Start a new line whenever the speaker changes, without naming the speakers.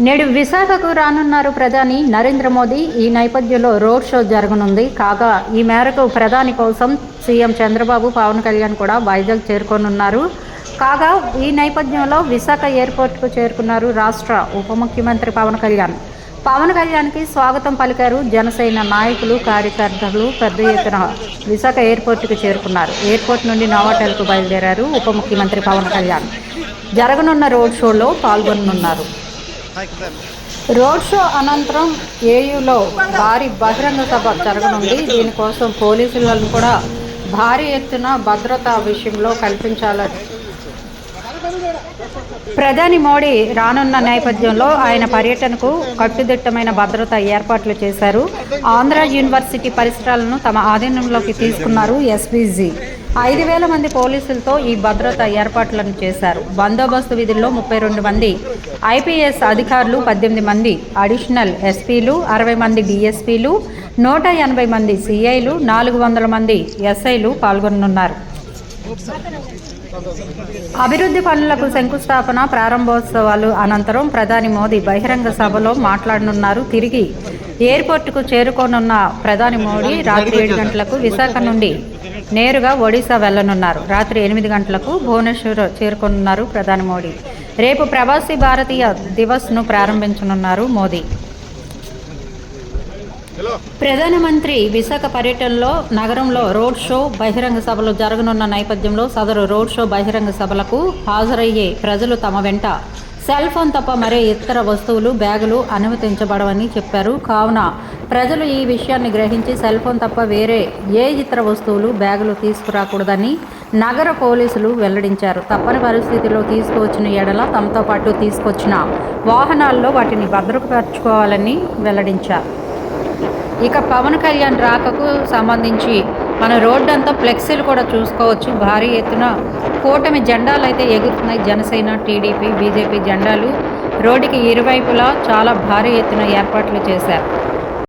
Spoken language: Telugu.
నేడు విశాఖకు రానున్నారు ప్రధాని నరేంద్ర మోదీ. ఈ నేపథ్యంలో రోడ్ షో జరగనుంది. కాగా ఈ మేరకు ప్రధాని కోసం సీఎం చంద్రబాబు, పవన్ కళ్యాణ్ కూడా వైజాగ్ చేరుకోనున్నారు. కాగా ఈ నేపథ్యంలో విశాఖ ఎయిర్పోర్టుకు చేరుకున్నారు రాష్ట్ర ఉప ముఖ్యమంత్రి పవన్ కళ్యాణ్. పవన్ కళ్యాణ్కి స్వాగతం పలికారు జనసేన నాయకులు, కార్యకర్తలు పెద్ద ఎత్తున విశాఖ ఎయిర్పోర్టుకు చేరుకున్నారు. ఎయిర్పోర్ట్ నుండి నోవాటెల్కు బయలుదేరారు ఉప ముఖ్యమంత్రి పవన్ కళ్యాణ్. జరగనున్న రోడ్ షోలో పాల్గొననున్నారు. రోడ్ షో అనంతరం ఏయూలో భారీ బహిరంగ సభ జరగనుంది. దీనికోసం పోలీసులను కూడా భారీ ఎత్తున భద్రతా విషయంలో కల్పించాలని ప్రధాని మోడీ రానున్న నేపథ్యంలో ఆయన పర్యటనకు కట్టుదిట్టమైన భద్రతా ఏర్పాట్లు చేశారు. ఆంధ్ర యూనివర్సిటీ పరిసరాలను తమ ఆధీనంలోకి తీసుకున్నారు ఎస్పీజీ. 5,000 మంది పోలీసులతో ఈ భద్రతా ఏర్పాట్లను చేశారు. బందోబస్తు విధుల్లో 32 మంది ఐపీఎస్ అధికారులు, 18 మంది అడిషనల్ ఎస్పీలు, 60 మంది డీఎస్పీలు, 180 మంది సిఐలు, 400 మంది ఎస్ఐలు పాల్గొనున్నారు. అభివృద్ధి పనులకు శంకుస్థాపన, ప్రారంభోత్సవాలు అనంతరం ప్రధాని మోదీ బహిరంగ సభలో మాట్లాడనున్నారు. తిరిగి ఎయిర్పోర్టుకు చేరుకోనున్న ప్రధాని మోడీ రాత్రి 7 గంటలకు విశాఖ నుండి నేరుగా ఒడిశా వెళ్లనున్నారు. రాత్రి 8 గంటలకు భువనేశ్వర్ చేరుకోనున్నారు ప్రధాని మోడీ. రేపు ప్రవాసీ భారతీయ దివస్ను ప్రారంభించనున్నారు మోదీ. ప్రధానమంత్రి విశాఖ పర్యటనలో నగరంలో రోడ్ షో, బహిరంగ సభలు జరగనున్న నేపథ్యంలో సదరు రోడ్ షో, బహిరంగ సభలకు హాజరయ్యే ప్రజలు తమ వెంట సెల్ ఫోన్ తప్ప మరే ఇతర వస్తువులు, బ్యాగులు అనుమతించబడవని చెప్పారు. కావున ప్రజలు ఈ విషయాన్ని గ్రహించి సెల్ ఫోన్ తప్ప వేరే ఏ ఇతర వస్తువులు, బ్యాగులు తీసుకురాకూడదని నగర పోలీసులు వెల్లడించారు. తప్పని పరిస్థితిలో తీసుకువచ్చిన ఎడల తమతో పాటు తీసుకొచ్చిన వాహనాల్లో వాటిని భద్రపరచుకోవాలని వెల్లడించారు. ఇక పవన్ కళ్యాణ్ రాకకు సంబంధించి మన రోడ్డు అంతా ఫ్లెక్సీలు కూడా చూసుకోవచ్చు. భారీ ఎత్తున కూటమి జెండాలు అయితే ఎగురుతున్నాయి. జనసేన, టీడీపీ, బీజేపీ జెండాలు రోడ్డుకి ఇరువైపులా చాలా భారీ ఎత్తున ఏర్పాట్లు చేశారు.